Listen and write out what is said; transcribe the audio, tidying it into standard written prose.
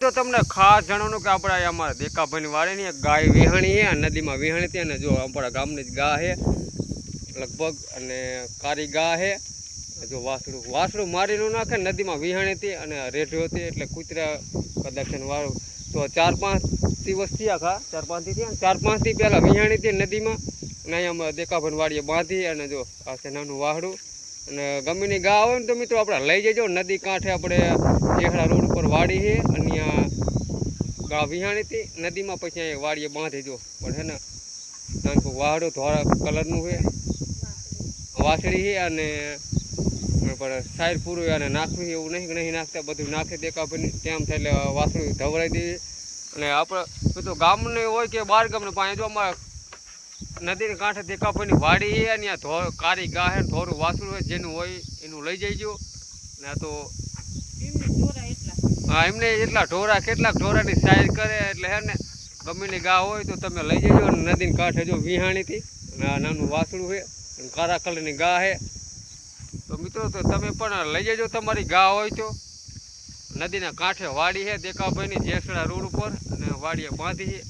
તો તમને ખાસ જણાવવાનું કે આપણે અમારા દેકાભાઈની વાડીની એક ગાય વિહાણી છે, નદીમાં વિહાણી હતી. અને જો આપણા ગામની જ ગા છે લગભગ, અને કારી ગા છે. જો વાસડું મારી ન નાખે, નદીમાં વિહાણી હતી અને રેઢી હતી, એટલે કૂતરા કદાચ વાળું તો 4-5 દિવસ થયા. 4-5 થી પહેલાં વિહાણી હતી નદીમાં. અને અહીંયા અમારા દેકાભાઈની વાડીએ બાંધી. અને જો આ છે નાનું વાહડું. અને ગમીની ગા હોય ને તો મિત્રો આપણે લઈ જજો. નદી કાંઠે આપણે જેહડા રોડ ઉપર વાડી છે, અને ગા વિહાણી હતી નદીમાં. પછી અહીંયા વાડીએ બાંધી જો. પણ છે ને નાનું વાહડું ધોળા કલરનું છે, વાસળી છે. અને પણ સાઈર પૂરું અને નાખવું એવું નહીં નાખતા, બધું નાખી દેકાભાઈની તેમ થાય એટલે વાસળી ધવરાઈ દેવી. અને આપણે તો ગામને હોય કે બહાર ગામને પાસે જો અમારા નદીને કાંઠે દેકાભાઈની વાડી છે, અને ત્યાં કારી ગા છે, ધોરું વાસળું હોય, જેનું હોય એનું લઈ જઈજો. ને આ તો હા, એમને એટલા ઢોરા, કેટલાક ઢોરાની સાઈર કરે એટલે હે ને ગમીની ગા હોય તો તમે લઈ જજો. અને નદીને કાંઠે જો વિહાણી હતી, અને આ નાનું વાસળું છે, અને કાળા કલરની ગા છે. તો મિત્રો તો તમે પણ લઈ જજો તમારી ગા હોય તો. નદીના કાંઠે વાડી છે દેકાભાઈની, જેસડા રોડ ઉપર, અને વાડીએ બાંધી છે.